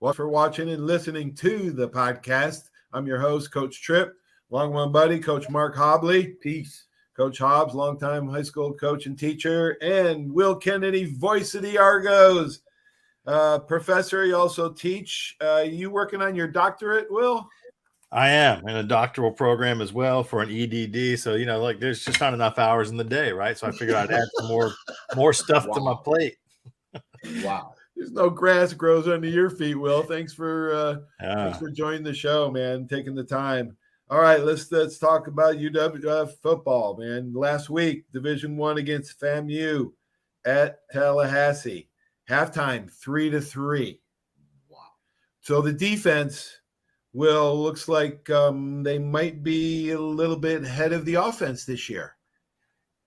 Well, for watching and listening to the podcast. I'm your host, Coach Trip, along with my buddy, Coach Mark Hobley. Peace. Coach Hobbs, longtime high school coach and teacher, and Will Kennedy, voice of the Argos. Professor, you also teach. You working on your doctorate, Will? I am in a doctoral program as well for an EDD. So, there's just not enough hours in the day, right? So I figured I'd add some more stuff to my plate. Wow. There's no grass grows under your feet, Will. Thanks for joining the show, man, taking the time. All right, let's talk about UW football, man. Last week, Division I against FAMU at Tallahassee. Halftime, 3-3. Wow. So the defense, Will, looks like they might be a little bit ahead of the offense this year.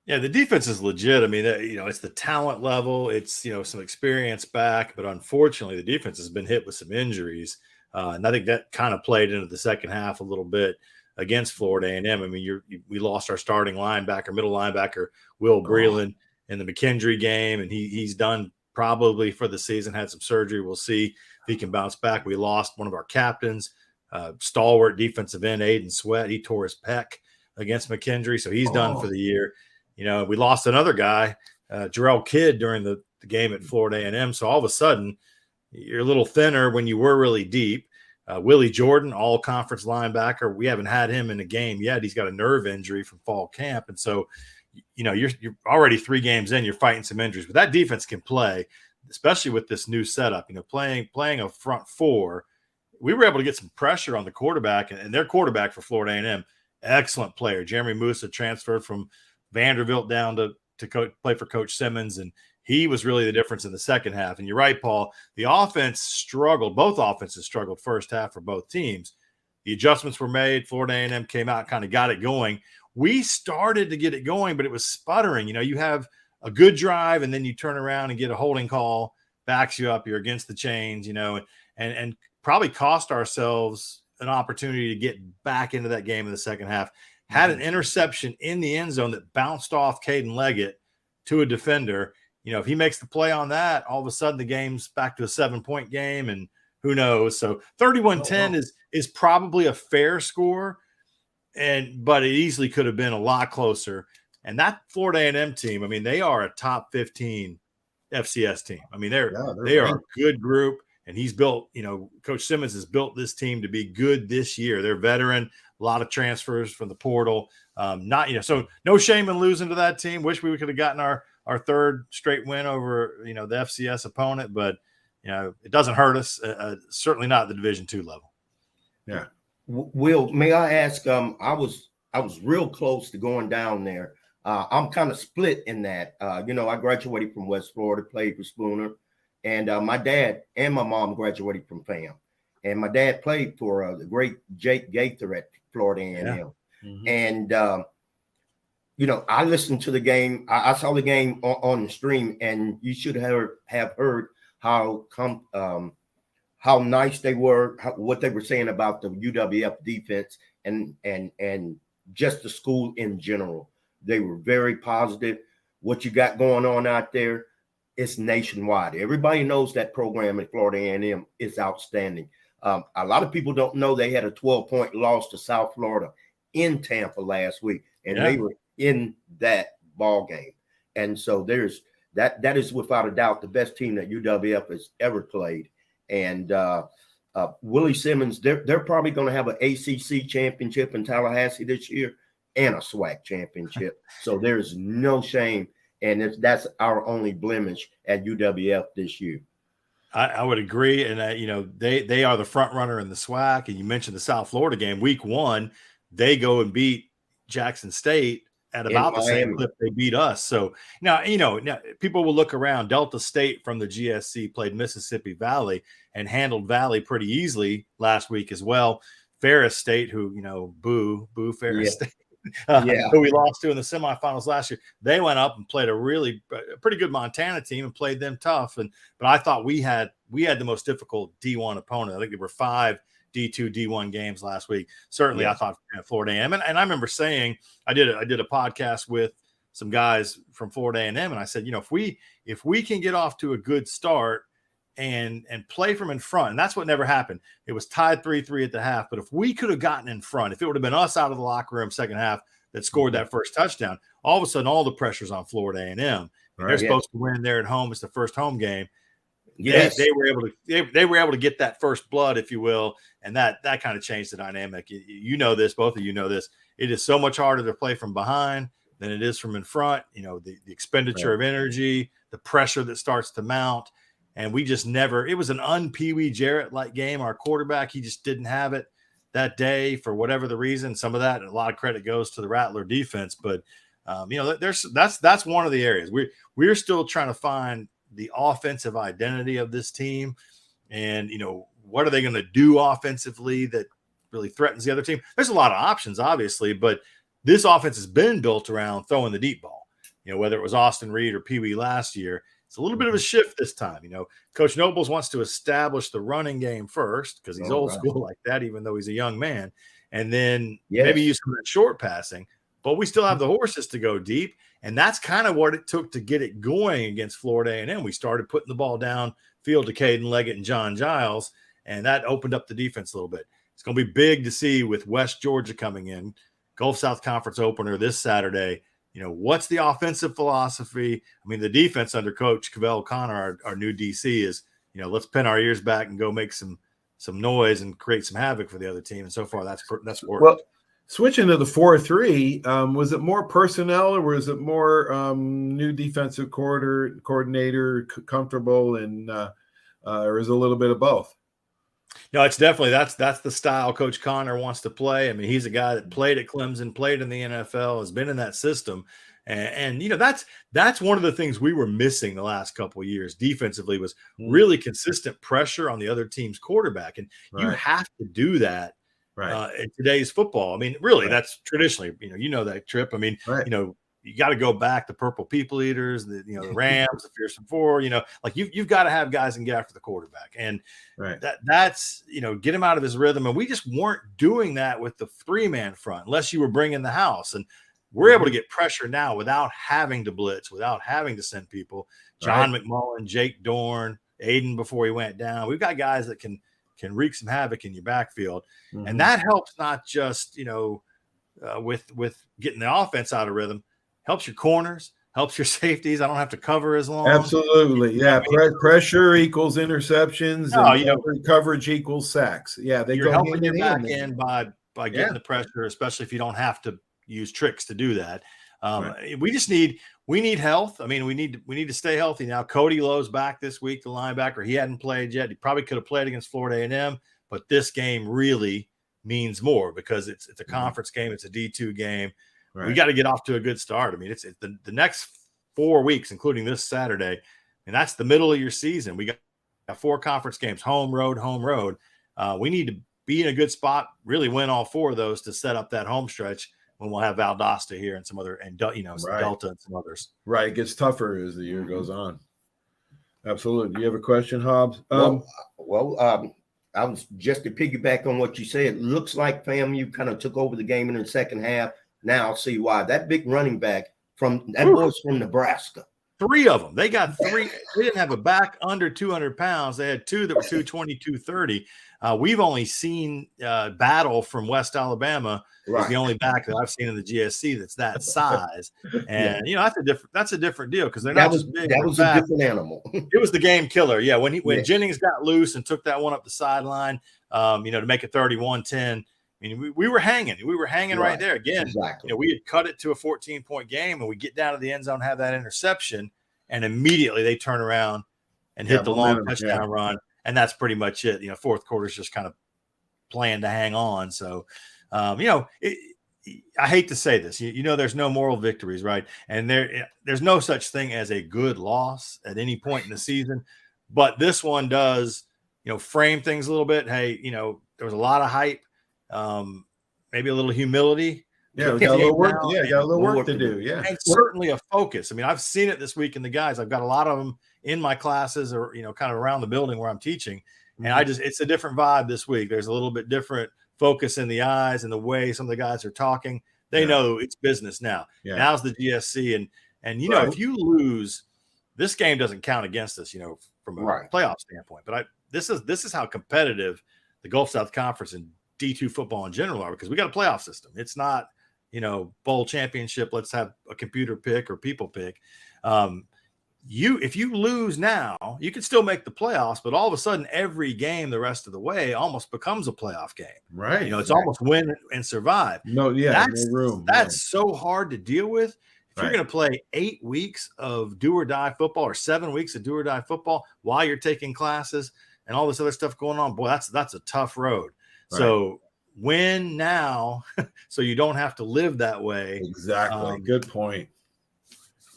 Yeah, the defense is legit. I mean, it's the talent level. It's, some experience back. But unfortunately, the defense has been hit with some injuries. And I think that kind of played into the second half a little bit against Florida A&M. I mean, we lost our starting linebacker, middle linebacker, Will Breland, in the McKendree game. And he's done probably for the season, had some surgery. We'll see if he can bounce back. We lost one of our captains, stalwart defensive end, Aiden Sweat. He tore his pec against McKendree. So he's done for the year. We lost another guy, Jarrell Kidd, during the game at Florida A&M. So all of a sudden, you're a little thinner when you were really deep. Willie Jordan, all-conference linebacker, we haven't had him in a game yet. He's got a nerve injury from fall camp. And so, you're already 3 games in, you're fighting some injuries. But that defense can play, especially with this new setup. Playing a front 4, we were able to get some pressure on the quarterback. And their quarterback for Florida A&M, excellent player. Jeremy Musa transferred from Vanderbilt down to play for Coach Simmons, and he was really the difference in the second half. And you're right, Paul, the offense struggled. Both offenses struggled first half for both teams. The adjustments were made. Florida A&M came out, kind of got it going. We started to get it going, but it was sputtering. You have a good drive, and then you turn around and get a holding call, backs you up, you're against the chains, and probably cost ourselves an opportunity to get back into that game in the second half. Had an interception in the end zone that bounced off Caden Leggett to a defender. If he makes the play on that, all of a sudden the game's back to a 7-point game, and who knows? So 31-10 is probably a fair score, but it easily could have been a lot closer. And that Florida A&M team, I mean, they are a top 15 FCS team. I mean, they are a good group, and he's built, Coach Simmons has built this team to be good this year. They're veteran. A lot of transfers from the portal. So no shame in losing to that team. Wish we could have gotten our third straight win over, the FCS opponent, but, it doesn't hurt us. Certainly not at the Division II level. Yeah. Will, may I ask, I was real close to going down there. I'm kind of split in that. I graduated from West Florida, played for Spooner, and my dad and my mom graduated from FAM. And my dad played for the great Jake Gaither at Florida A&M. Yeah. Mm-hmm. And, I listened to the game. I saw the game on the stream, and you should have heard how nice they were, what they were saying about the UWF defense and just the school in general. They were very positive. What you got going on out there, it's nationwide. Everybody knows that program at Florida A&M is outstanding. A lot of people don't know they had a 12-point loss to South Florida in Tampa last week, and they were in that ball game. And so there's that is without a doubt the best team that UWF has ever played. And Willie Simmons, they're probably going to have an ACC championship in Tallahassee this year and a SWAC championship. So there's no shame, and that's our only blemish at UWF this year. I would agree, and they are the front runner in the SWAC. And you mentioned the South Florida game, week 1, they go and beat Jackson State at about the same clip they beat us. So now people will look around. Delta State from the GSC played Mississippi Valley and handled Valley pretty easily last week as well. Ferris State, who boo Ferris State. Who we lost to in the semifinals last year. They went up and played a pretty good Montana team and played them tough. But I thought we had the most difficult D1 opponent. I think there were 5 D2, D1 games last week. Certainly, I thought Florida A&M. And I remember saying, I did a podcast with some guys from Florida A&M, and I said, if we can get off to a good start and play from in front. And that's what never happened. It was tied 3-3 at the half. But if we could have gotten in front, if it would have been us out of the locker room second half that scored that first touchdown, all of a sudden all the pressure's on Florida A&M. They're supposed to win there at home. It's the first home game. Yes. They were able to get that first blood, if you will, and that kind of changed the dynamic. You know this, both of you know this. It is so much harder to play from behind than it is from in front. You know, the expenditure of energy, the pressure that starts to mount. And we just never – it was an un-Pee Wee Jarrett-like game. Our quarterback, he just didn't have it that day for whatever the reason. Some of that, a lot of credit goes to the Rattler defense. But, you know, that's one of the areas. We're still trying to find the offensive identity of this team. And, you know, what are they going to do offensively that really threatens the other team? There's a lot of options, obviously, but this offense has been built around throwing the deep ball. You know, whether it was Austin Reed or Pee Wee last year, it's a little bit of a shift this time. You know, Coach Nobles wants to establish the running game first because he's old school like that, even though he's a young man. And then maybe use some of that short passing. But we still have the horses to go deep. And that's kind of what it took to get it going against Florida A&M. We started putting the ball down field to Caden Leggett and John Giles, and that opened up the defense a little bit. It's going to be big to see with West Georgia coming in, Gulf South Conference opener this Saturday. You know, what's the offensive philosophy? I mean, the defense under Coach Cavell Connor, our new DC, is, you know, let's pin our ears back and go make some noise and create some havoc for the other team. And so far, that's worked. Well, switching to the 4-3, was it more personnel or was it more new defensive coordinator comfortable, and or is it a little bit of both? No, it's definitely that's the style Coach Connor wants to play. I mean, he's a guy that played at Clemson, played in the NFL, has been in that system, and you know that's one of the things we were missing the last couple of years defensively was really consistent pressure on the other team's quarterback, and you have to do that in today's football. I mean, really, that's traditionally, you know that, Trip. I mean, you know. You got to go back to Purple People Eaters, the Rams, the Fearsome Four. You know, like you've got to have guys and get after the quarterback, and that's get him out of his rhythm. And we just weren't doing that with the 3-man front unless you were bringing the house. And we're able to get pressure now without having to blitz, without having to send people. John McMullen, Jake Dorn, Aiden before he went down. We've got guys that can wreak some havoc in your backfield, and that helps not just with getting the offense out of rhythm. Helps your corners, helps your safeties. I don't have to cover as long. Absolutely. Yeah. Pressure equals interceptions. And coverage equals sacks. Yeah. You're helping your back end by getting the pressure, especially if you don't have to use tricks to do that. We need health. I mean, we need to stay healthy now. Cody Lowe's back this week, the linebacker. He hadn't played yet. He probably could have played against Florida A&M, but this game really means more because it's a conference game. It's a D2 game. We got to get off to a good start. I mean, it's the next 4 weeks, including this Saturday, and that's the middle of your season. We got 4 conference games, home, road. We need to be in a good spot, really win all 4 of those to set up that home stretch when we'll have Valdosta here and some other, and Delta and some others. Right. It gets tougher as the year goes on. Absolutely. Do you have a question, Hobbs? I was just to piggyback on what you said. It looks like FAMU kind of took over the game in the second half. Now I'll see why. That big running back boy's from Nebraska. 3 of them. They got 3. They didn't have a back under 200 pounds. They had 2 that were 220, 230. We've only seen Battle from West Alabama. Is the only back that I've seen in the GSC that's that size. And that's a different deal because they're not just big. That was a different animal. It was the game killer. Yeah, when Jennings got loose and took that one up the sideline, to make it 31-10. I mean, we were hanging. We were hanging right there. Again, we had cut it to a 14-point game, and we get down to the end zone, have that interception, and immediately they turn around and hit the long touchdown run, and that's pretty much it. Fourth quarter's just kind of playing to hang on. So, I hate to say this. There's no moral victories, right? And there's no such thing as a good loss at any point in the season, but this one does, frame things a little bit. Hey, there was a lot of hype. Maybe a little humility. Yeah, we got a little work. Yeah, got a little work to do. Yeah, and certainly a focus. I mean, I've seen it this week in the guys. I've got a lot of them in my classes, or kind of around the building where I'm teaching, and it's a different vibe this week. There's a little bit different focus in the eyes and the way some of the guys are talking. They know it's business now. Now's the GSC, and if you lose, this game doesn't count against us. from a playoff standpoint. But this is how competitive the Gulf South Conference and D2 football in general are, because we got a playoff system. It's not, bowl championship. Let's have a computer pick or people pick. If you lose now, you can still make the playoffs, but all of a sudden every game the rest of the way almost becomes a playoff game. Right. It's almost win and survive. No room. That's so hard to deal with. If you're going to play 8 weeks of do or die football or 7 weeks of do or die football while you're taking classes and all this other stuff going on, boy, that's a tough road. Right. So win now so you don't have to live that way. Exactly. Good point.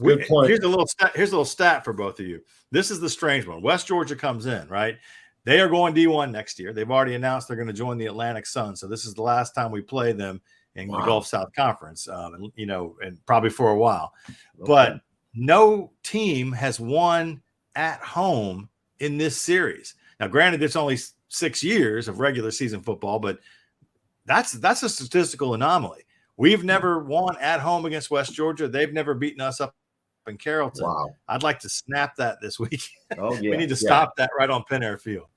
Good point. Here's a little stat for both of you. This is the strange one. West Georgia comes in, right? They are going D1 next year. They've already announced they're going to join the Atlantic Sun. So this is the last time we play them in the Gulf South Conference, and probably for a while. Okay. But no team has won at home in this series. Now, granted, it's only 6 years of regular season football, but that's a statistical anomaly. We've never won at home against West Georgia. They've never beaten us up in Carrollton. Wow. I'd like to snap that this week. Oh, yeah. We need to stop that right on Penn Air Field.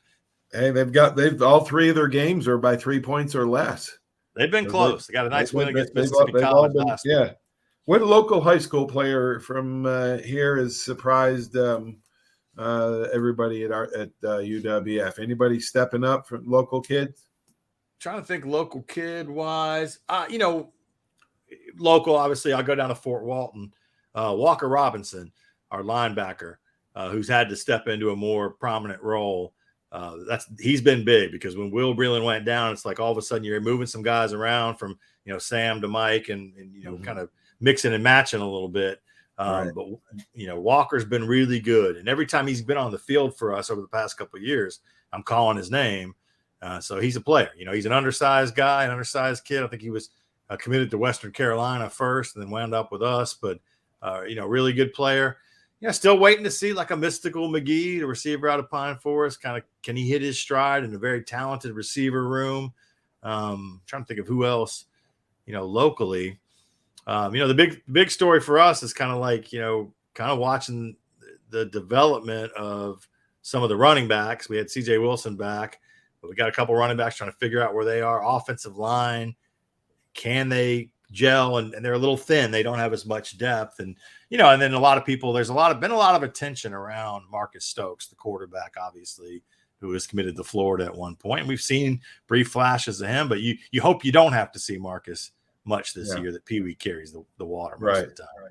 Hey, they've all 3 of their games are by 3 points or less. They've been close. They got a nice win against Mississippi College last week. Yeah. What local high school player from here has surprised everybody at UWF? Anybody stepping up from local kids? Trying to think local kid wise. Local, obviously, I'll go down to Fort Walton. Walker Robinson, our linebacker, who's had to step into a more prominent role. He's been big, because when Will Breland went down, it's like all of a sudden you're moving some guys around from Sam to Mike and kind of mixing and matching a little bit. But Walker's been really good, and every time he's been on the field for us over the past couple of years, I'm calling his name. So he's a player. He's an undersized guy, an undersized kid. I think he was committed to Western Carolina first and then wound up with us, but really good player. Still waiting to see like a Mystical McGee, the receiver out of Pine Forest. Kind of, can he hit his stride in a very talented receiver room? Trying to think of who else, locally. The big story for us is kind of like, kind of watching the development of some of the running backs. We had CJ Wilson back, but we got a couple running backs trying to figure out where they are. Offensive line, can they gel? And they're a little thin. They don't have as much depth. And, and then a lot of people, there's been a lot of attention around Marcus Stokes, the quarterback, obviously, who was committed to Florida at one point. And we've seen brief flashes of him, but you hope you don't have to see Marcus much this year, that Pee Wee carries the water most of the time. Right.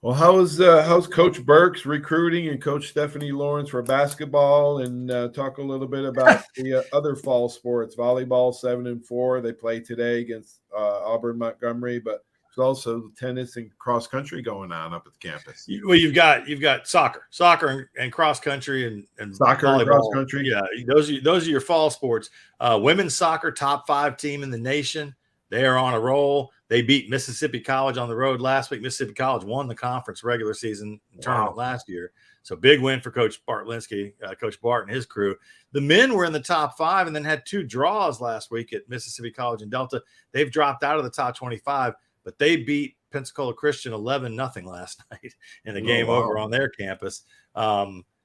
Well, how's Coach Burks recruiting and Coach Stephanie Lawrence for basketball? And talk a little bit about the other fall sports. Volleyball 7-4. They play today against Auburn Montgomery, but there's also tennis and cross country going on up at the campus. Well, you've got soccer and cross country and soccer volleyball. And cross country. Yeah, those are your fall sports. Women's soccer, top 5 team in the nation. They are on a roll. They beat Mississippi College on the road last week. Mississippi College won the conference regular season tournament last year. So big win for Coach Bartlinski, Coach Bart and his crew. The men were in the top 5 and then had 2 draws last week at Mississippi College and Delta. They've dropped out of the top 25, but they beat Pensacola Christian 11-0 last night in the game over on their campus.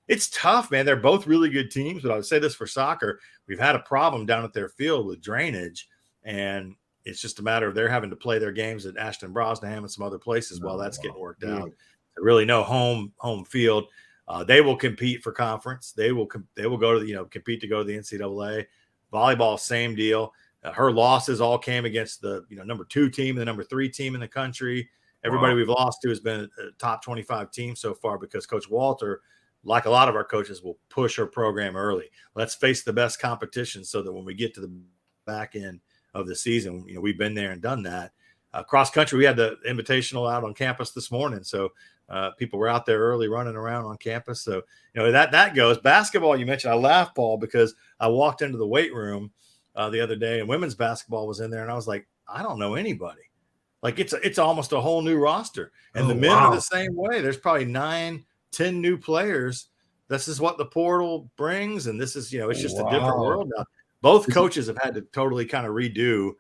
It's tough, man. They're both really good teams, but I would say this for soccer. We've had a problem down at their field with drainage, and it's just a matter of they're having to play their games at Ashton Brosnaham and some other places while that's getting worked out. Really no home field. They will compete for conference. They will go to compete to go to the NCAA. Volleyball, same deal. Her losses all came against the number 2 team and the number 3 team in the country. Everybody we've lost to has been a top 25 team so far, because Coach Walter, like a lot of our coaches, will push her program early. Let's face the best competition so that when we get to the back end of the season, we've been there and done that. Cross country, we had the invitational out on campus this morning, so people were out there early running around on campus. So that goes. Basketball, you mentioned, I laugh, Paul, because I walked into the weight room the other day and women's basketball was in there, and I was like, I don't know anybody. Like it's almost a whole new roster, and the men are the same way. There's probably 9-10 new players. This is what the portal brings, and this is it's just a different world now. Both coaches have had to totally kind of redo.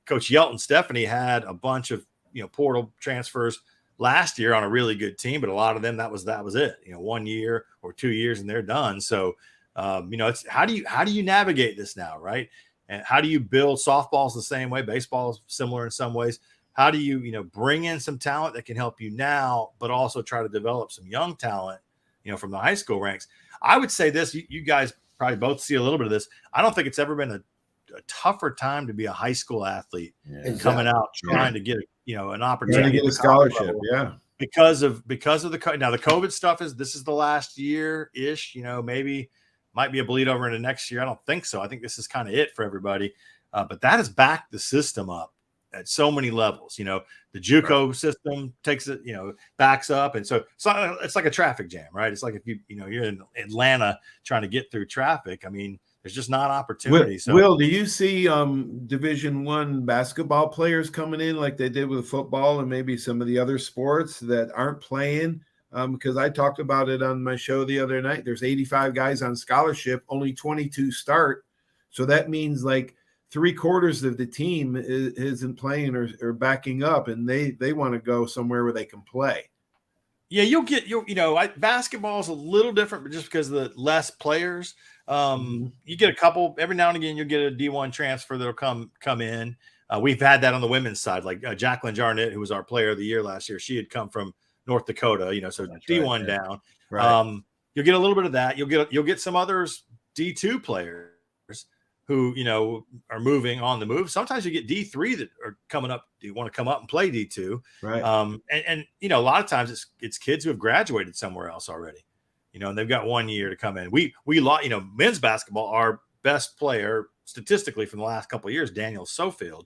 Coach Yelton Stephanie had a bunch of portal transfers last year on a really good team, but a lot of them that was it. 1 year or 2 years and they're done. So it's how do you navigate this now, right? And how do you build softballs the same way? Baseball is similar in some ways. How do you bring in some talent that can help you now, but also try to develop some young talent, from the high school ranks? I would say this: you guys probably both see a little bit of this. I don't think it's ever been a tougher time to be a high school athlete coming out trying to get an opportunity to get a scholarship, because of the COVID stuff this is the last year ish. Maybe might be a bleed over into next year. I don't think so. I think this is kind of it for everybody. But that has backed the system up at so many levels. The JUCO system takes it, backs up, and so it's like a traffic jam, right? It's like if you're in Atlanta trying to get through traffic. I mean, there's just not opportunity. Will, do you see Division I basketball players coming in like they did with football and maybe some of the other sports that aren't playing? Because I talked about it on my show the other night. There's 85 guys on scholarship, only 22 start. So that means like 3/4 of the team isn't playing or backing up, and they want to go somewhere where they can play. Yeah, basketball is a little different, but just because of the less players, you get a couple every now and again. You'll get a D1 transfer that'll come in. We've had that on the women's side, like Jacqueline Jarnett, who was our player of the year last year. She had come from North Dakota, so that's D1 down. Right. You'll get a little bit of that. You'll get some others D2 players who are moving on the move. Sometimes you get D3 that are coming up. Do you want to come up and play D2? Right. And a lot of times it's kids who have graduated somewhere else already. And they've got 1 year to come in. We men's basketball, our best player statistically from the last couple of years, Daniel Sofield,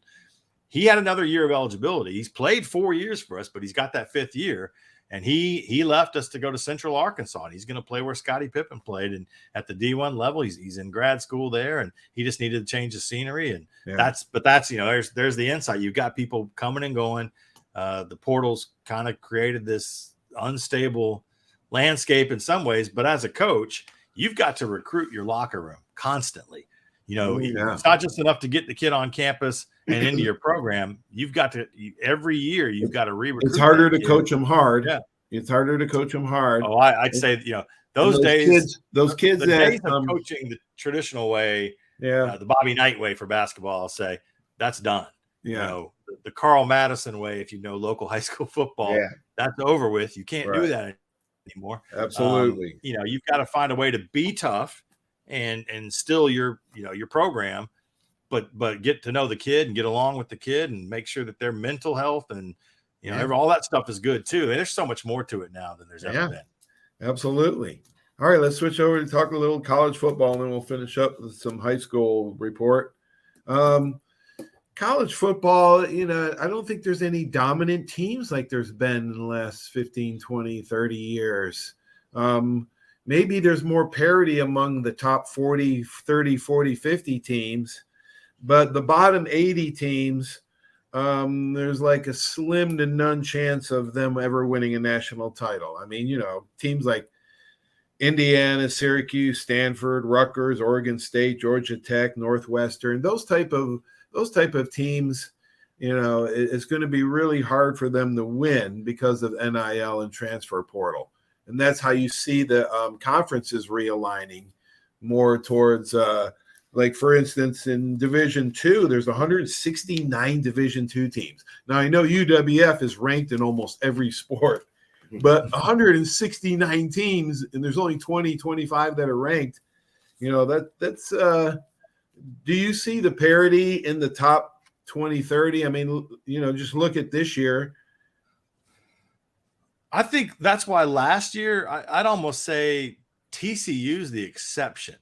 he had another year of eligibility. He's played 4 years for us, but he's got that 5th year. And he left us to go to Central Arkansas, and he's going to play where Scottie Pippen played. And at the D1 level, he's in grad school there, and he just needed to change the scenery. And that's there's the insight. You've got people coming and going. The portals kind of created this unstable landscape in some ways, but as a coach, you've got to recruit your locker room constantly. It's not just enough to get the kid on campus and into your program. You've got to every year you've got to re-recruit. It's harder to coach them hard. Yeah, it's harder to coach them hard. Oh, I'd say those days, those kids the days of coaching the traditional way, the Bobby Knight way for basketball, I'll say that's done. Yeah, the Carl Madison way, if local high school football, that's over with. You can't do that anymore. Absolutely. You've got to find a way to be tough and still your program, but get to know the kid and get along with the kid and make sure that their mental health and all that stuff is good too. And there's so much more to it now than there's ever been. Absolutely. All right, let's switch over to talk a little college football, and then we'll finish up with some high school report. College football, I don't think there's any dominant teams like there's been in the last 15, 20, 30 years. Maybe there's more parity among the top 40, 30, 40, 50 teams, but the bottom 80 teams, there's like a slim to none chance of them ever winning a national title. I mean, teams like Indiana, Syracuse, Stanford, Rutgers, Oregon State, Georgia Tech, Northwestern, those type of teams, it's going to be really hard for them to win because of NIL and transfer portal. And that's how you see the conferences realigning more towards, like, for instance, in Division II, there's 169 Division II teams. Now, I know UWF is ranked in almost every sport, but 169 teams, and there's only 20, 25 that are ranked. That's do you see the parity in the top 20, 30? I mean, just look at this year. I think that's why last year I'd almost say TCU is the exception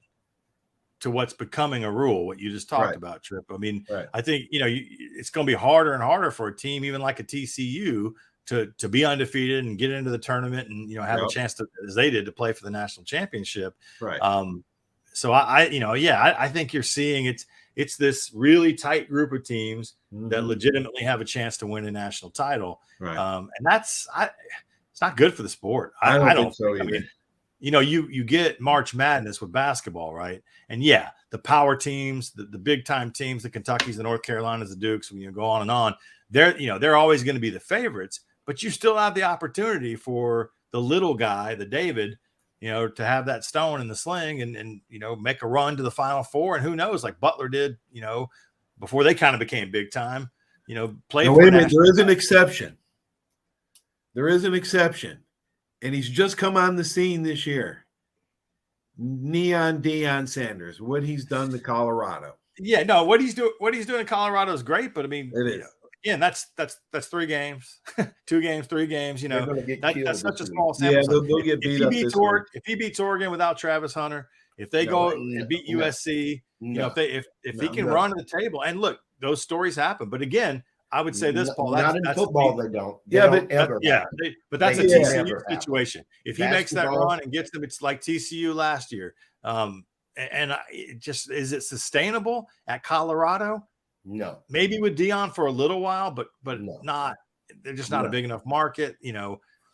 to what's becoming a rule, what you just talked about, Trip. I mean, I think, it's going to be harder and harder for a team, even like a TCU, to be undefeated and get into the tournament and, have a chance to, as they did, to play for the national championship. Right. So I think you're seeing it's this really tight group of teams that legitimately have a chance to win a national title. Right. And it's not good for the sport. I don't think so either. I mean, you get March Madness with basketball, right? And the power teams, the big time teams, the Kentuckys, the North Carolinas, the Dukes, go on and on. They're always going to be the favorites, but you still have the opportunity for the little guy, the David, to have that stone in the sling and make a run to the Final Four. And who knows, like Butler did, before they kind of became big time, play now, for wait a minute. There is an title. exception. There is an exception. And he's just come on the scene this year. Neon Deion Sanders, what he's done to Colorado. Yeah, no, what he's doing in Colorado is great, but I mean, it is. Again, that's 3 games, 2 games, 3 games. That's such a small sample. Yeah, they'll get beat up this week. If he beats Oregon without Travis Hunter, if they go and beat USC, if he can run to the table, and look, those stories happen. But again, I would say this, Paul. Not in football, they don't. But that's a TCU situation. If he makes that run and gets them, it's like TCU last year. Is it sustainable at Colorado? No. Maybe with Deion for a little while, but not. They're just not a big enough market.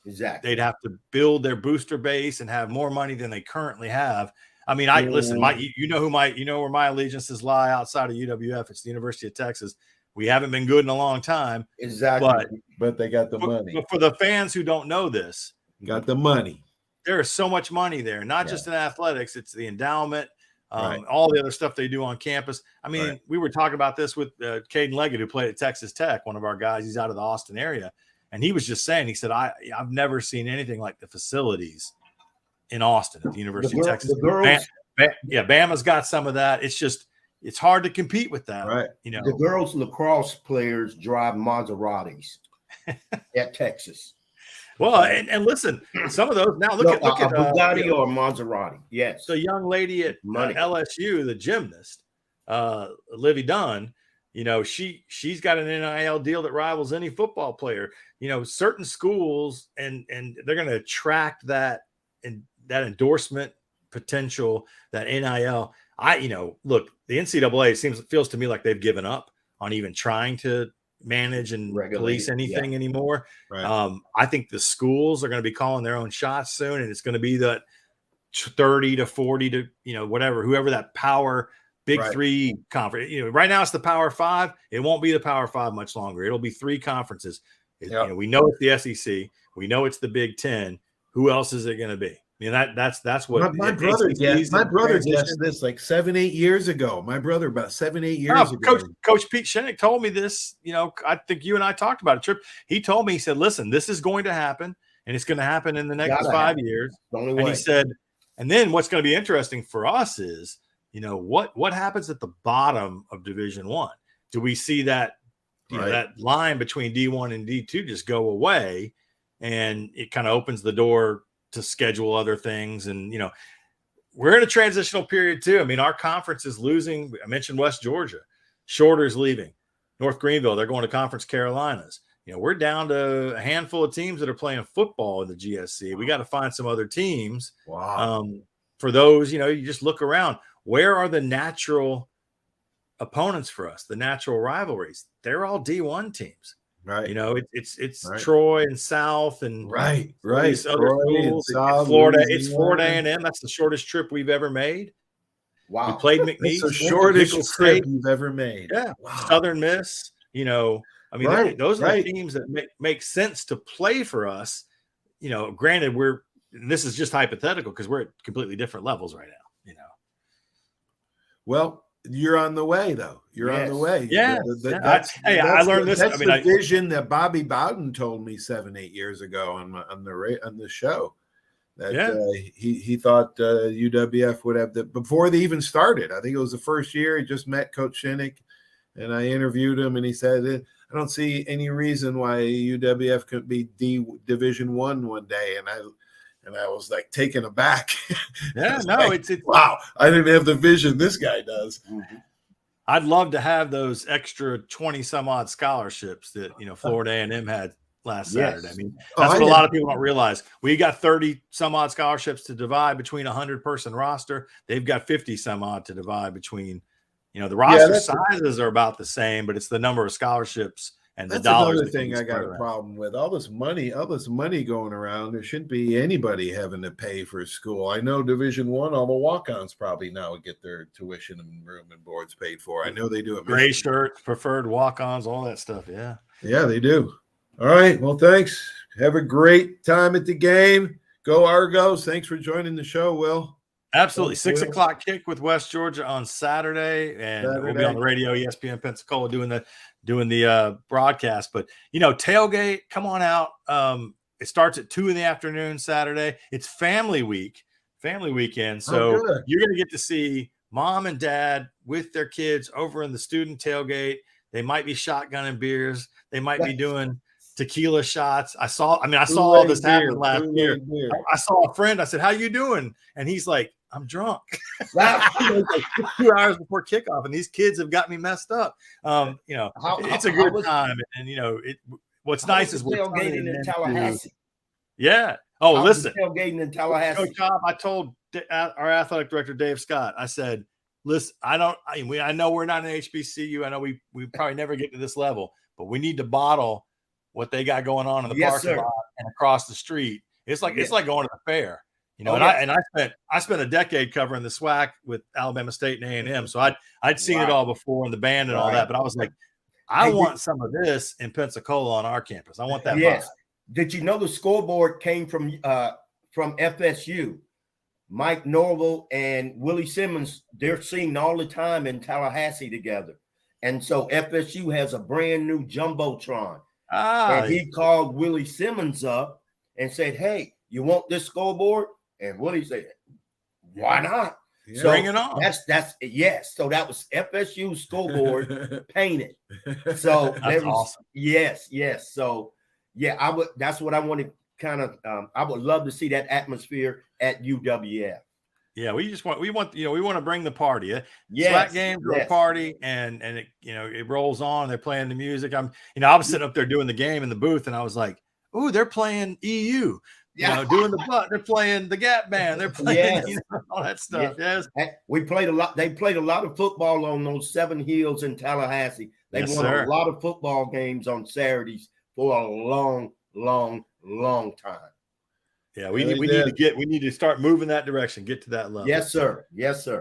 Exactly. They'd have to build their booster base and have more money than they currently have. I mean, listen. Where my allegiances lie outside of UWF. It's the University of Texas. We haven't been good in a long time. Exactly. But they got the money. But for the fans who don't know this, got the money. There is so much money there, not just in athletics. It's the endowment. All the other stuff they do on campus. I mean, we were talking about this with Caden Leggett, who played at Texas Tech, one of our guys. He's out of the Austin area. And he was just saying, he said, I've never seen anything like the facilities in Austin at the University of Texas. The girls, Bama's got some of that. It's hard to compete with that. Right. The girls lacrosse players drive Maseratis at Texas. Well, and listen, some of those now look at Bugatti or Maserati. Yes, the young lady at LSU, the gymnast, Livy Dunn. She's got an NIL deal that rivals any football player. Certain schools and they're going to attract that and that endorsement potential, that NIL. Look, the NCAA feels to me like they've given up on even trying to manage and police anything anymore. I think the schools are going to be calling their own shots soon, and it's going to be that 30 to 40 to whoever that power big 3 conference. Right now it's the Power 5. It won't be the Power 5 much longer. It'll be 3 conferences. We know it's the SEC. We know it's the Big 10. Who else is it going to be? I mean, that's what my brother guessed. My brother guessed this like 7-8 years ago. My brother about 7-8 years ago. Coach Pete Shinnick told me this. I think you and I talked about it, Trip. He told me, he said, "Listen, this is going to happen, and it's going to happen in the next 5 years." And he said, and then what's going to be interesting for us is, what happens at the bottom of Division I? Do we see that that line between D1 and D2 just go away, and it kind of opens the door to schedule other things? And we're in a transitional period too. I mean, our conference is losing. I mentioned West Georgia. Shorter's leaving. North Greenville, they're going to Conference Carolinas. We're down to a handful of teams that are playing football in the GSC. We got to find some other teams. For those, you just look around. Where are the natural opponents for us? The natural rivalries? They're all D1 teams. Right. It's Troy and South and right. Other schools. Florida. It's Florida A&M. That's the shortest trip we've ever made. Wow. We played McNeese. It's the shortest trip you've ever made. Yeah. Wow. Southern Miss. Those are the teams that make sense to play for us. Granted, this is just hypothetical because we're at completely different levels right now. Well, you're on the way, though. You're on the way. Yeah. I learned this. That's the vision that Bobby Bowden told me 7-8 years ago on the show. That he thought UWF would have before they even started. I think it was the first year. He just met Coach Shinnick, and I interviewed him, and he said, "I don't see any reason why UWF could be Division I one day." And I was like taken aback. Yeah, no, like, it's wow. I didn't have the vision this guy does. Mm-hmm. I'd love to have those extra 20 some odd scholarships that Florida A&M had last Saturday. I mean, that's what a lot of people don't realize. We got 30 some odd scholarships to divide between a 100-person roster. They've got 50 some odd to divide between. The roster sizes are about the same, but it's the number of scholarships. And that's the dollars. Another thing I got a problem with. All this money going around. There shouldn't be anybody having to pay for school. I know Division I, all the walk-ons probably now get their tuition and room and boards paid for. I know they do it. Gray shirts, preferred walk-ons, all that stuff. Yeah. Yeah, they do. All right. Well, thanks. Have a great time at the game. Go Argos. Thanks for joining the show, Will. Absolutely. 6 o'clock kick with West Georgia on Saturday, and we'll be on the radio, ESPN Pensacola, doing the broadcast. But tailgate, come on out. It starts at 2 p.m. Saturday. It's family weekend. So you're going to get to see mom and dad with their kids over in the student tailgate. They might be shotgunning beers. They might be doing tequila shots. I saw all this happen last year. I saw a friend. I said, "How you doing?" And he's like, "I'm drunk." Like 2 hours before kickoff, and these kids have got me messed up. It's a good time, and what's nice is we're tailgating in Tallahassee. Yeah. Oh, listen. Tailgating in Tallahassee. Coach Hobbs, I told our athletic director Dave Scott. I said, "Listen, I know we're not an HBCU. I know we probably never get to this level, but we need to bottle what they got going on in the parking lot and across the street. It's like going to the fair, And I spent a decade covering the SWAC with Alabama State and A&M, so I'd seen it all before in the band and all that. But I was like, I want some of this in Pensacola on our campus. I want that. Yes. Vibe. Did you know the scoreboard came from FSU? Mike Norville and Willie Simmons, they're seen all the time in Tallahassee together. And so FSU has a brand new Jumbotron. And he called Willie Simmons up and said, "Hey, you want this scoreboard?" And Willie said, "Why not?" Yeah. So bring it on. That's yes. So that was FSU scoreboard painted. So that's awesome. Yes. So yeah, that's what I want to kind of. I would love to see that atmosphere at UWF. Yeah, we want to bring the party. SWAC games are a party, and it rolls on. They're playing the music. I was sitting up there doing the game in the booth, and I was like, "Ooh, they're playing EU." Doing the butt. They're playing the Gap Band. They're playing all that stuff. Yes. We played a lot. They played a lot of football on those 7 hills in Tallahassee. They won a lot of football games on Saturdays for a long, long, long time. Yeah, we need to start moving that direction, get to that level. Yes, sir.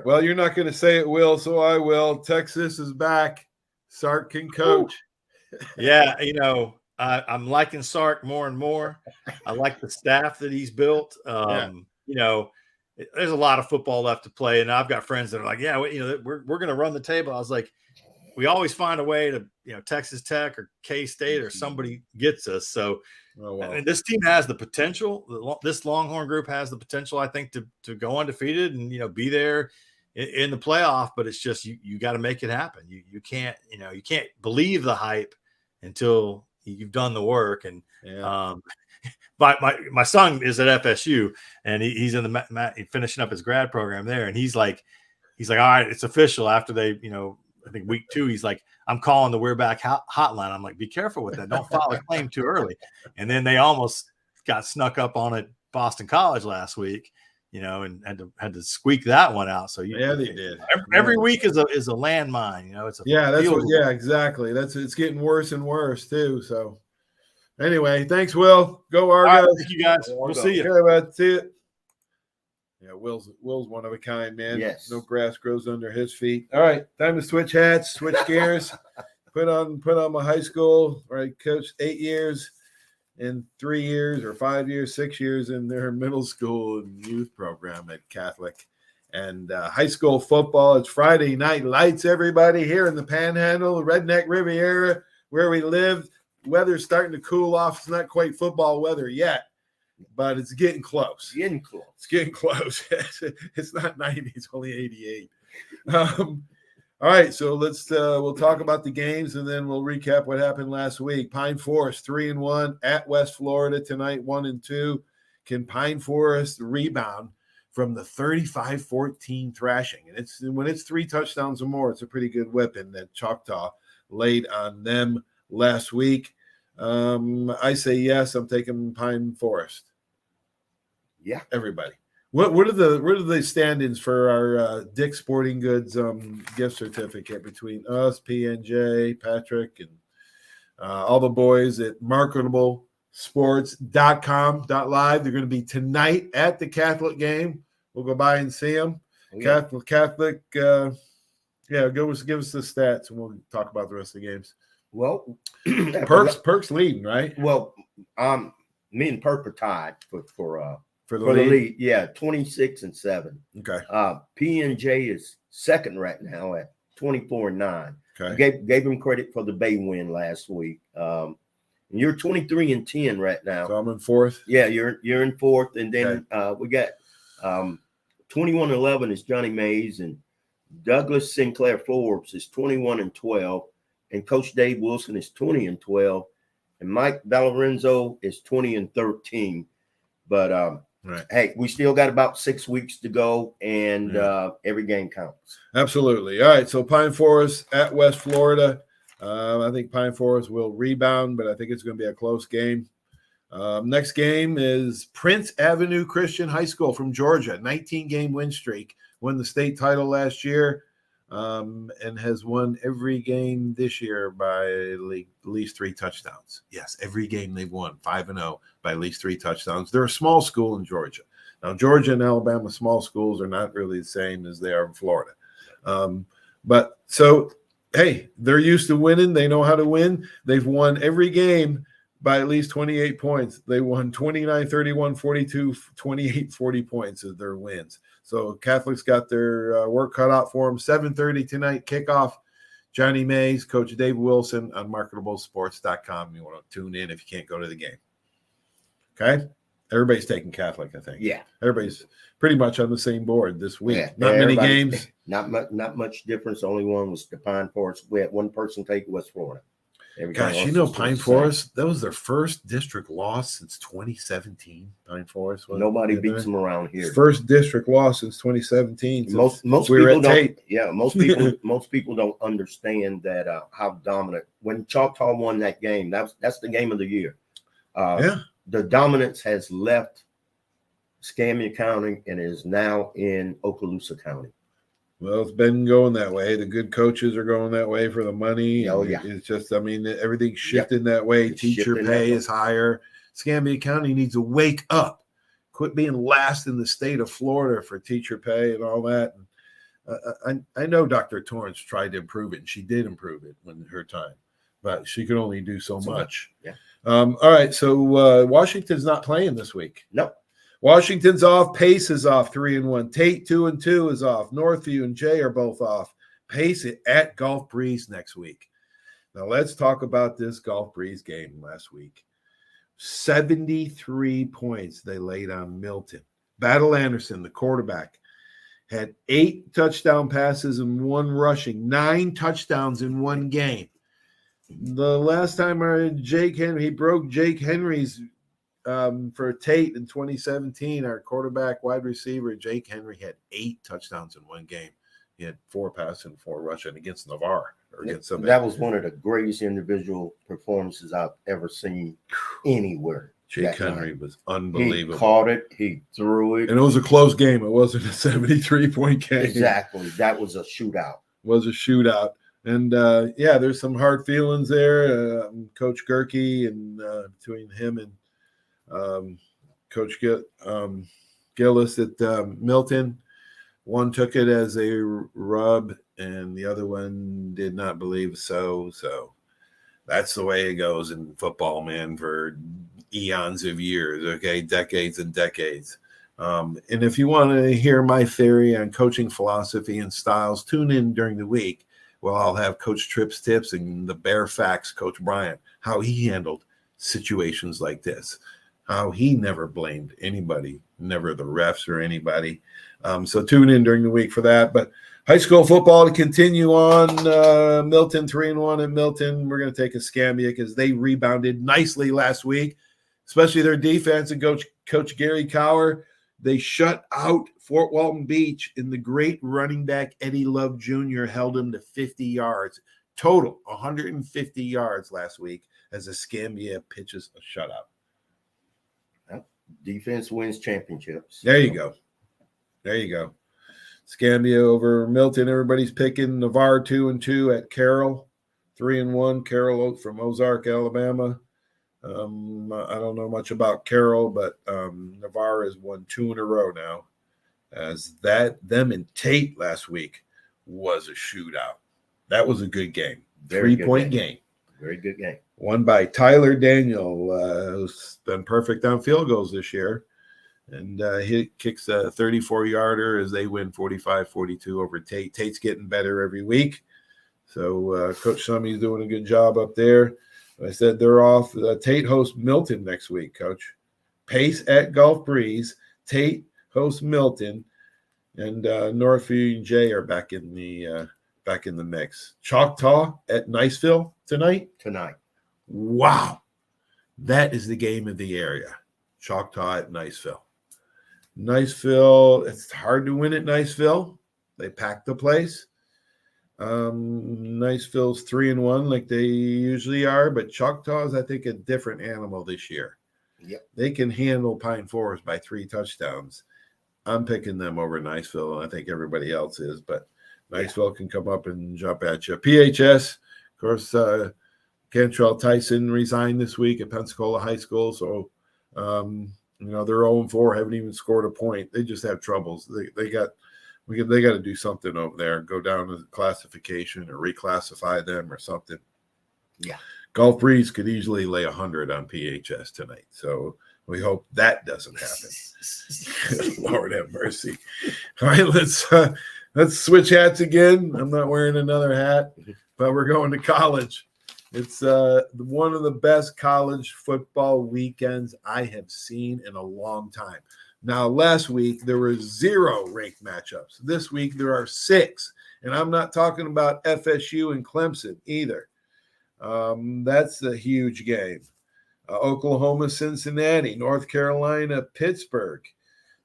Well, you're not going to say it, Will, so I will. Texas is back. Sark can coach. Yeah, I'm liking Sark more and more. I like the staff that he's built. There's a lot of football left to play, and I've got friends that are like, "Yeah, we're going to run the table." I was like, we always find a way to, Texas Tech or K-State or somebody gets us. So. And this team has the potential. This Longhorn group has the potential, I think, to go undefeated and be there in the playoff. But it's just you got to make it happen. You can't believe the hype until you've done the work. And my son is at FSU, and he's in the finishing up his grad program there, and he's like, all right, it's official. After they I think week 2, he's like, "I'm calling the We're Back hotline." I'm like, "Be careful with that. Don't file a claim too early." And then they almost got snuck up on it Boston College last week, and had to squeak that one out. So they did. Every week is a landmine. It's exactly. It's getting worse and worse too. So anyway, thanks, Will. Go Argos. Right, thank you guys. We'll see you. Okay, see you. Yeah, Will's one of a kind, man. Yes. No grass grows under his feet. All right, time to switch hats, switch gears. Put on my high school. All right, coached 8 years in 3 years or 5 years, 6 years in their middle school and youth program at Catholic. And high school football, it's Friday night lights, everybody, here in the Panhandle, Redneck Riviera, where we live. Weather's starting to cool off. It's not quite football weather yet, but it's getting close. It's getting close. It's not 90, it's only 88. All right, so we'll talk about the games, and then we'll recap what happened last week. Pine Forest 3-1 at West Florida tonight, 1-2. Can Pine Forest rebound from the 35-14 thrashing? And when it's 3 touchdowns or more, it's a pretty good weapon that Choctaw laid on them last week. I say yes. I'm taking Pine Forest. Yeah, everybody. What are the stand-ins for our Dick's Sporting Goods gift certificate between us, PNJ, Patrick, and all the boys at marketablesports.com.live? They're going to be tonight at the Catholic game. We'll go by and see them. Yeah. Catholic. Give us the stats, and we'll talk about the rest of the games. Well, Perk's leading, right? Well, me and Perk are tied for the lead. Yeah, 26-7. Okay. P&J is second right now at 24-9. Okay. Gave him credit for the Bay win last week. You're 23-10 right now. So I'm in fourth. Yeah, you're in fourth, and then we got 21-11 is Johnny Mays, and Douglas Sinclair Forbes is 21-12, and Coach Dave Wilson is 20-12, and Mike Vallorenzo is 20-13. But hey, we still got about 6 weeks to go, and every game counts. Absolutely. All right. So Pine Forest at West Florida. I think Pine Forest will rebound, but I think it's going to be a close game. Next game is Prince Avenue Christian High School from Georgia, 19-game win streak, won the state title last year, and has won every game this year by at least 3 touchdowns. Yes, every game they've won, 5-0 by at least 3 touchdowns. They're a small school in Georgia. Now, Georgia and Alabama small schools are not really the same as they are in Florida. But so, hey, they're used to winning. They know how to win. They've won every game by at least 28 points. They won 29, 31, 42, 28, 40 points of their wins. So Catholics got their work cut out for them. 7:30 tonight, kickoff. Johnny Mays, Coach Dave Wilson on marketablesports.com. You want to tune in if you can't go to the game. Okay? Everybody's taking Catholic, I think. Yeah. Everybody's pretty much on the same board this week. Yeah. Not many games. Not much difference. Only one was the Pine Forest. We had one person take West Florida. Gosh, you know, Pine Forest, that was their first district loss since 2017. Pine Forest. Nobody beats them around here. First district loss since 2017. Most people don't. Yeah, most people don't understand that how dominant. When Choctaw won that game, that's the game of the year. The dominance has left Escambia County and is now in Okaloosa County. Well, it's been going that way. The good coaches are going that way for the money. Oh, yeah. It's just, I mean, everything's shifting that way. Teacher pay is higher. Escambia County needs to wake up. Quit being last in the state of Florida for teacher pay and all that. I know Dr. Torrance tried to improve it, and she did improve it in her time, but she could only do so much. Yeah. All right, so Washington's not playing this week. Nope. Washington's off. Pace is off 3-1. Tate 2-2 is off. Northview and Jay are both off. Pace at Gulf Breeze next week. Now let's talk about this Gulf Breeze game last week. 73 points they laid on Milton. Battle Anderson, the quarterback, had 8 touchdown passes and 1 rushing. 9 touchdowns in one game. The last time he broke Jake Henry's for Tate in 2017, our quarterback wide receiver, Jake Henry, had 8 touchdowns in one game. He had 4 passing and 4 rushing against Navarre. That was one of the greatest individual performances I've ever seen anywhere. Jake Henry was unbelievable. He caught it. He threw it. And it was a close game. It wasn't a 73-point game. Exactly. That was a shootout. And, there's some hard feelings there. Coach Gerke and between him and Coach Gillis at Milton. One took it as a rub, and the other one did not believe so. So that's the way it goes in football, man, for eons of years, okay, decades and decades. And if you want to hear my theory on coaching philosophy and styles, tune in during the week. Well, I'll have Coach Tripp's tips and the bare facts, Coach Bryant, how he handled situations like this. How he never blamed anybody, never the refs or anybody. So tune in during the week for that. But high school football to continue on. Milton 3-1 at Milton. We're going to take Escambia because they rebounded nicely last week, especially their defense and Coach Gary Cower. They shut out Fort Walton Beach, and the great running back Eddie Love Jr. held him to 50 yards. Total 150 yards last week as Escambia pitches a shutout. Defense wins championships. There you go. Escambia over Milton. Everybody's picking Navarre 2-2 at Carroll. 3-1. Carroll from Ozark, Alabama. I don't know much about Carroll, but Navarre has won 2 in a row now. As them and Tate last week was a shootout. That was a good game. 3-point game. Very good game. Won by Tyler Daniel, who's been perfect on field goals this year. And he kicks a 34-yarder as they win 45-42 over Tate. Tate's getting better every week. So Coach Summey's doing a good job up there. I said they're off. Tate hosts Milton next week, Coach. Pace at Gulf Breeze. Tate hosts Milton. And Northview and Jay are back in the mix. Choctaw at Niceville tonight. Wow, that is the game of the area. Choctaw at Niceville. Niceville, it's hard to win at Niceville. They packed the place. Niceville's 3-1 like they usually are, but Choctaw is, I think, a different animal this year. Yep. They can handle Pine Forest by 3 touchdowns. I'm picking them over Niceville. I think everybody else is, but Niceville can come up and jump at you. PHS, of course, Cantrell Tyson resigned this week at Pensacola High School, so they're 0-4, haven't even scored a point. They just have troubles. They got to do something over there. Go down to classification or reclassify them or something. Yeah. Gulf Breeze could easily lay 100 on PHS tonight, so we hope that doesn't happen. Lord have mercy. All right, let's switch hats again. I'm not wearing another hat, but we're going to college. It's one of the best college football weekends I have seen in a long time. Now, last week, there were 0 ranked matchups. This week, there are 6. And I'm not talking about FSU and Clemson either. That's a huge game. Oklahoma, Cincinnati, North Carolina, Pittsburgh.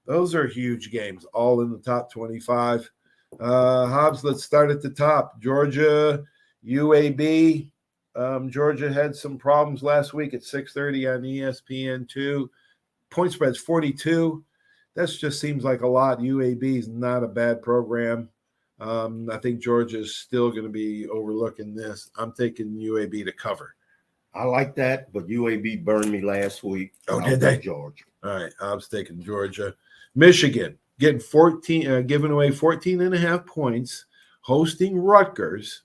Those are huge games, all in the top 25. Hobbs, let's start at the top. Georgia, UAB. Georgia had some problems last week at 6:30 on ESPN2. Point spread's 42. That just seems like a lot. UAB is not a bad program. I think Georgia is still going to be overlooking this. I'm taking UAB to cover. I like that, but UAB burned me last week. Oh, did they? Georgia. All right, I was taking Georgia. Michigan getting 14, giving away 14.5 points, hosting Rutgers.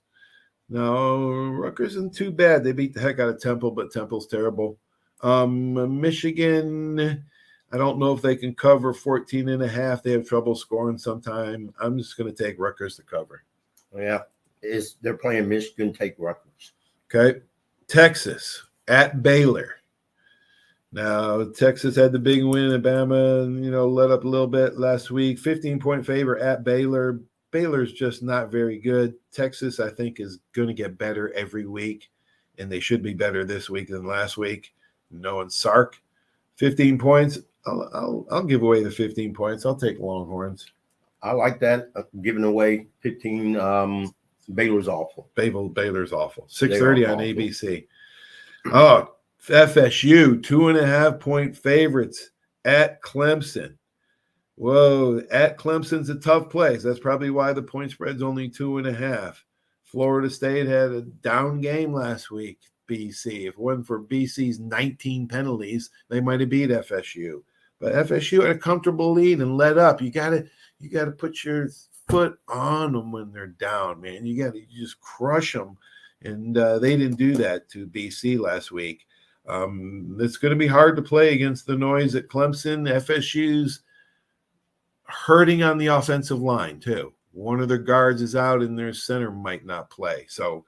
No, Rutgers isn't too bad. They beat the heck out of Temple, but Temple's terrible. Michigan, I don't know if they can cover 14.5. They have trouble scoring sometime. I'm just going to take Rutgers to cover. Yeah, they're playing Michigan, take Rutgers. Okay. Texas at Baylor. Now, Texas had the big win at Bama, let up a little bit last week. 15-point favor at Baylor. Baylor's just not very good. Texas, I think, is going to get better every week, and they should be better this week than last week. Knowing Sark, 15 points. I'll give away the 15 points. I'll take Longhorns. I like that. Giving away 15. Baylor's awful. Baylor's awful. 6:30 on ABC. Oh, FSU, 2.5-point favorites at Clemson. Whoa, at Clemson's a tough place. That's probably why the point spread's only 2.5. Florida State had a down game last week, BC. If it wasn't for BC's 19 penalties, they might have beat FSU. But FSU had a comfortable lead and let up. You gotta put your foot on them when they're down, man. You just crush them. And they didn't do that to BC last week. It's going to be hard to play against the noise at Clemson. FSU's hurting on the offensive line, too. One of their guards is out and their center might not play. So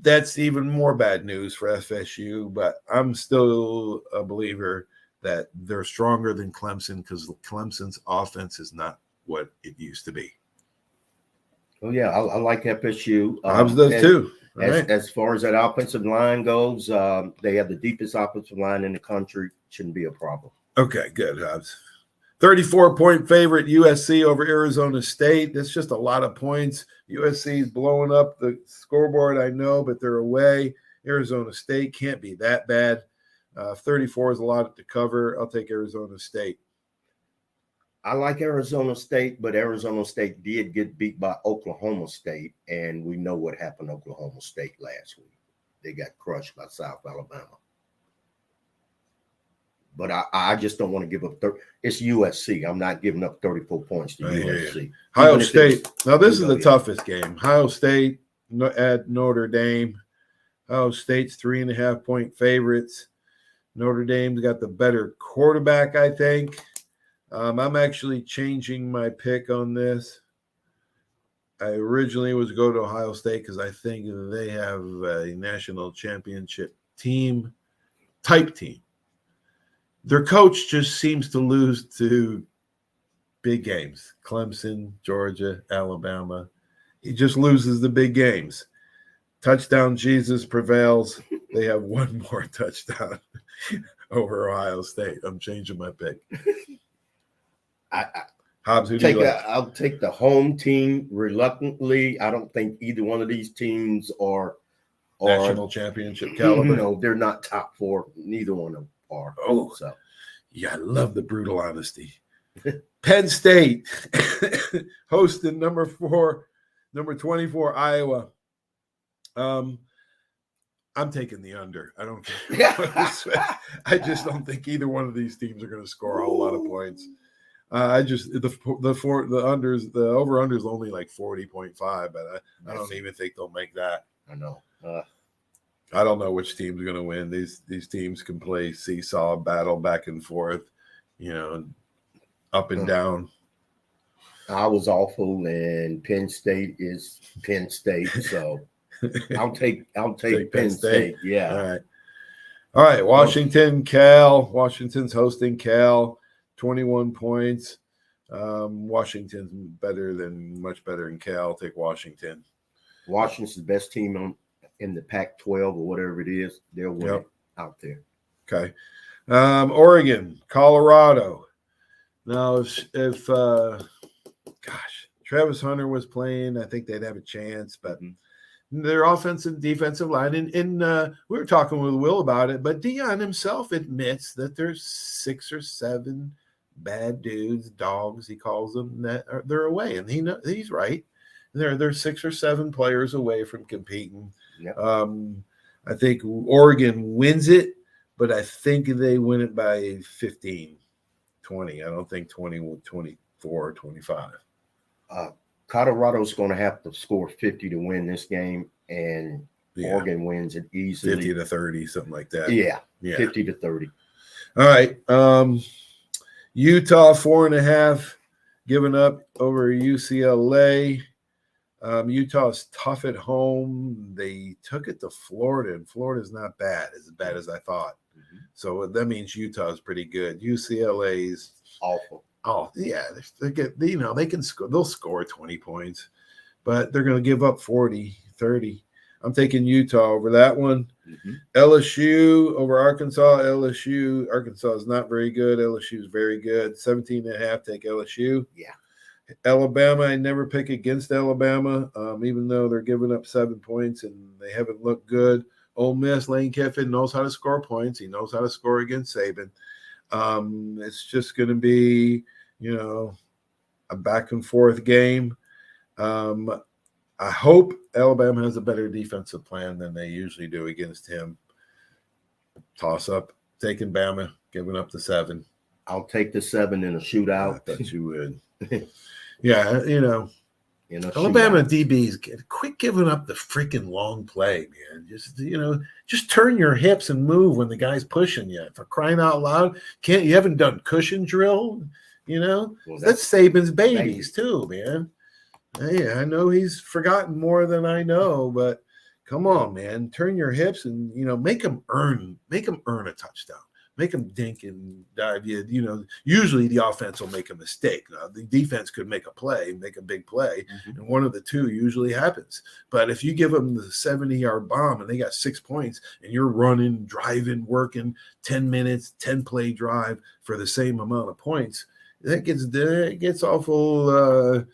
that's even more bad news for FSU. But I'm still a believer that they're stronger than Clemson because Clemson's offense is not what it used to be. Oh, yeah, I like FSU. Hobbs does too. As far as that offensive line goes, they have the deepest offensive line in the country. Shouldn't be a problem. Okay, good, Hobbs. 34-point favorite USC over Arizona State. That's just a lot of points. USC is blowing up the scoreboard, I know, but they're away. Arizona State can't be that bad. 34 is a lot to cover. I'll take Arizona State. I like Arizona State, but Arizona State did get beat by Oklahoma State, and we know what happened to Oklahoma State last week. They got crushed by South Alabama. But I just don't want to give up it's USC. I'm not giving up 34 points to USC. Ohio State. Now, this is the toughest game. Ohio State at Notre Dame. Ohio State's 3.5-point favorites. Notre Dame's got the better quarterback, I think. I'm actually changing my pick on this. I originally was go to Ohio State because I think they have a national championship type team. Their coach just seems to lose to big games. Clemson, Georgia, Alabama. He just loses the big games. Touchdown Jesus prevails. They have one more touchdown over Ohio State. I'm changing my pick. Hobbs, who do you like? I'll take the home team reluctantly. I don't think either one of these teams are National championship caliber. No, they're not top four. Neither one of them are. Oh, so yeah, I love the brutal honesty. Penn State hosting number 24, Iowa. I'm taking the under. I don't care. I just don't think either one of these teams are going to score a whole lot of points. The over under is only like 40.5, but I don't even think they'll make that. I know. I don't know which team's going to win. These teams can play seesaw battle back and forth, up and down. I was awful, and Penn State is Penn State, so I'll take Penn State. Yeah. All right. Washington, Cal. Washington's hosting Cal. 21 points. Washington's much better than Cal. Take Washington. Washington's the best team in the Pac-12 or whatever it is. They'll win out there. Okay. Oregon, Colorado. Now, if Travis Hunter was playing, I think they'd have a chance, but their offensive and defensive line, and we were talking with Will about it, but Deion himself admits that there's 6 or 7 bad dudes, dogs, he calls them, that they're away, and he's right. They're 6 or 7 players away from competing. Yep. I think Oregon wins it, but I think they win it by 15, 20. I don't think 20, 24, or 25. Colorado's going to have to score 50 to win this game, and Oregon wins it easily. 50 to 30, something like that. Yeah. 50 to 30. All right. Utah 4.5 giving up over UCLA. Utah's tough at home. They took it to Florida, and Florida's not as bad as I thought. So that means Utah is pretty good. UCLA's awful. Oh yeah, they can score. They'll score 20 points, but they're going to give up 40, 30. I'm taking Utah over that one. LSU over Arkansas. Arkansas is not very good. LSU is very good. 17.5. Take LSU. Yeah. Alabama, I never pick against Alabama, even though they're giving up 7 points and they haven't looked good. Ole Miss, Lane Kiffin knows how to score points. He knows how to score against Saban. It's just going to be, a back and forth game. I hope Alabama has a better defensive plan than they usually do against him. Toss up, taking Bama, giving up the 7. I'll take the 7 in a shootout. I bet you would. Yeah, Alabama shootout. DBs quit giving up the freaking long play, man. Just turn your hips and move when the guy's pushing you. For crying out loud, you haven't done cushion drill, Well, that's Saban's babies too, man. Hey, I know he's forgotten more than I know, but come on, man, turn your hips and make him earn a touchdown. Make them dink and dive. Usually the offense will make a mistake. Now, the defense could make a big play, and one of the two usually happens. But if you give them the 70-yard bomb and they got 6 points and you're running, driving, working 10 minutes, 10-play drive for the same amount of points, it gets awful,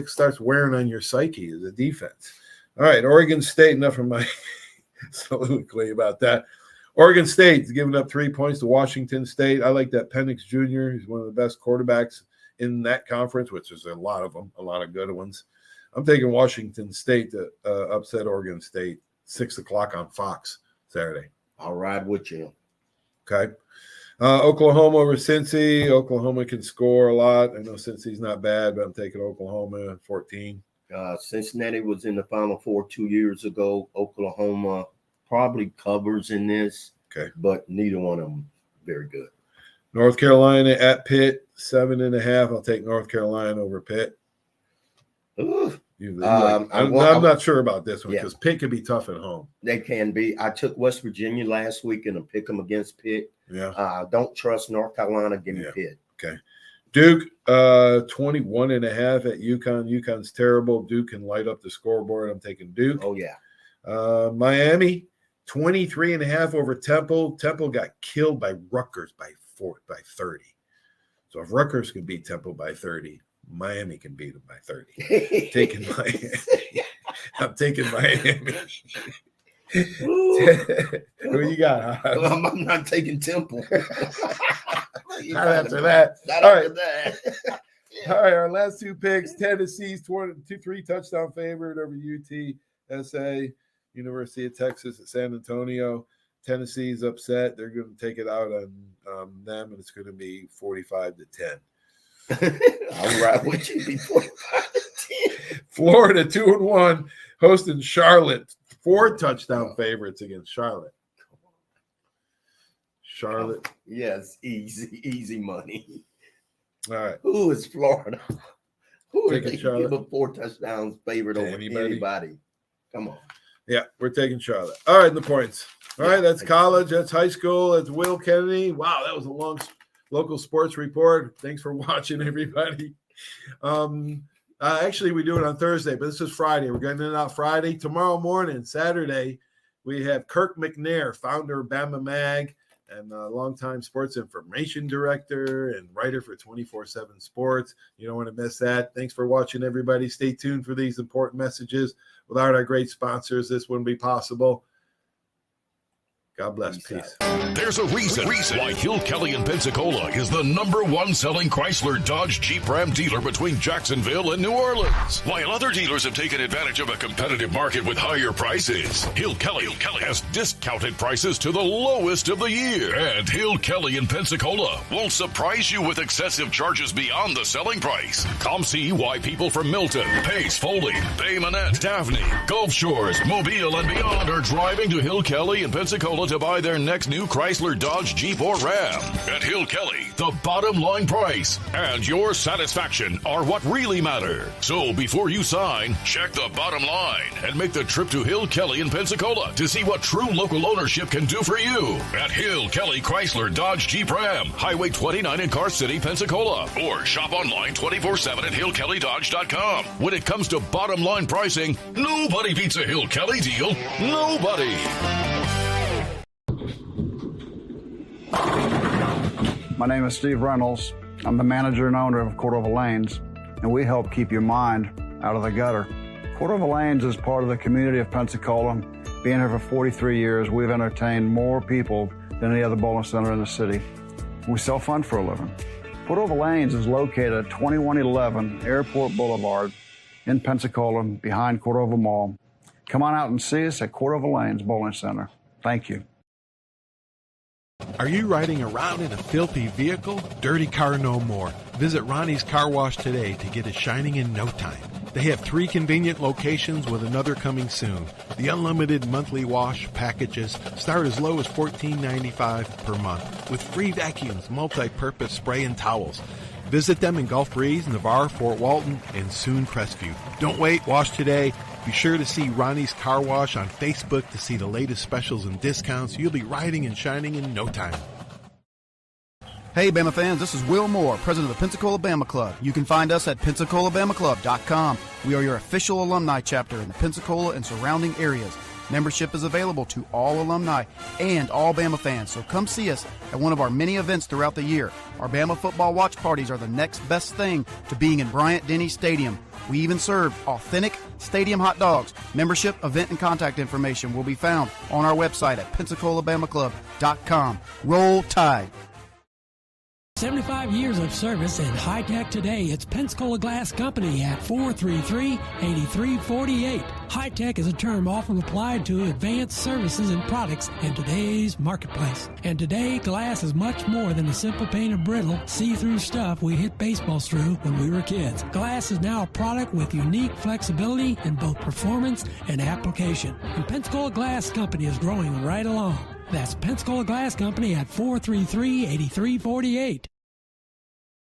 starts wearing on your psyche as a defense. All right, Oregon State, enough of my soliloquy about that. Oregon State is giving up 3 points to Washington State. I like that Penix Jr. He's one of the best quarterbacks in that conference, which is a lot of them, a lot of good ones. I'm taking Washington State to upset Oregon State, 6 o'clock on Fox Saturday. I'll ride with you. Okay. Oklahoma over Cincy. Oklahoma can score a lot. I know Cincy's not bad, but I'm taking Oklahoma 14. Cincinnati was in the Final Four 2 years ago. Oklahoma probably covers in this. Okay. But neither one of them very good. North Carolina at Pitt, 7.5. I'll take North Carolina over Pitt. I'm not sure about this one because Pitt can be tough at home. They can be. I took West Virginia last week and pick them against Pitt. Yeah. Don't trust North Carolina. Give me Pitt. Okay. Duke, 21.5 at UConn. UConn's terrible. Duke can light up the scoreboard. I'm taking Duke. Oh, yeah. Miami, 23.5 over Temple. Temple got killed by Rutgers by 30. So if Rutgers can beat Temple by 30, Miami can beat them by 30. Taking Miami. I'm taking Miami. Who you got? I'm not taking Temple. Not after that. All right, our last two picks. Tennessee's 3 touchdown favorite over UTSA. University of Texas at San Antonio. Tennessee's upset. They're going to take it out on them, and it's going to be 45-10. All right, what you be 45-10? Florida 2-1, hosting Charlotte. 4 touchdown favorites against Charlotte. Charlotte. Yes, easy money. All right. Who is Florida? Who are they Charlotte? give a 4 touchdowns favorite over anybody? Come on. Yeah, we're taking Charlotte. All right, the points. All right, that's college. That's high school. That's Will Kennedy. Wow, that was a long local sports report. Thanks for watching, everybody. Actually, we do it on Thursday, but this is Friday. We're getting it out Friday. Tomorrow morning, Saturday, we have Kirk McNair, founder of Bama Mag and longtime sports information director and writer for 24/7 Sports. You don't want to miss that. Thanks for watching, everybody. Stay tuned for these important messages. Without our great sponsors, this wouldn't be possible. God bless. Peace. There's a reason why Hill Kelly in Pensacola is the #1 selling Chrysler, Dodge, Jeep, Ram dealer between Jacksonville and New Orleans. While other dealers have taken advantage of a competitive market with higher prices, Hill Kelly has discounted prices to the lowest of the year. And Hill Kelly in Pensacola won't surprise you with excessive charges beyond the selling price. Come see why people from Milton, Pace, Foley, Bay Minette, Daphne, Gulf Shores, Mobile, and beyond are driving to Hill Kelly in Pensacola to buy their next new Chrysler, Dodge, Jeep, or Ram. At Hill Kelly, the bottom line price and your satisfaction are what really matter. So before you sign, check the bottom line and make the trip to Hill Kelly in Pensacola to see what true local ownership can do for you. At Hill Kelly Chrysler, Dodge, Jeep, Ram, Highway 29 in Car City, Pensacola. Or shop online 24/7 at hillkellydodge.com. When it comes to bottom line pricing, nobody beats a Hill Kelly deal. Nobody. My name is Steve Reynolds. I'm the manager and owner of Cordova Lanes, and we help keep your mind out of the gutter. Cordova Lanes is part of the community of Pensacola. Being here for 43 years, we've entertained more people than any other bowling center in the city. We sell fun for a living. Cordova Lanes is located at 2111 Airport Boulevard in Pensacola, behind Cordova Mall. Come on out and see us at Cordova Lanes Bowling Center. Thank you. Are you riding around in a filthy vehicle? Dirty car no more. Visit Ronnie's Car Wash today to get it shining in no time. They have 3 convenient locations with another coming soon. The unlimited monthly wash packages start as low as $14.95 per month with free vacuums, multi-purpose spray and towels. Visit them in Gulf Breeze, Navarre, Fort Walton, and soon Crestview. Don't wait, wash today. Be sure to see Ronnie's Car Wash on Facebook to see the latest specials and discounts. You'll be riding and shining in no time. Hey, Bama fans, this is Will Moore, president of the Pensacola Bama Club. You can find us at PensacolaBamaClub.com. We are your official alumni chapter in the Pensacola and surrounding areas. Membership is available to all alumni and all Bama fans, so come see us at one of our many events throughout the year. Our Bama football watch parties are the next best thing to being in Bryant-Denny Stadium. We even serve authentic stadium hot dogs. Membership, event, and contact information will be found on our website at PensacolaBamaClub.com. Roll Tide. 75 years of service and high tech today. It's Pensacola Glass Company at 433-8348. High tech is a term often applied to advanced services and products in today's marketplace. And today, glass is much more than the simple pane of brittle, see-through stuff we hit baseballs through when we were kids. Glass is now a product with unique flexibility in both performance and application. And Pensacola Glass Company is growing right along. That's Pensacola Glass Company at 433-8348.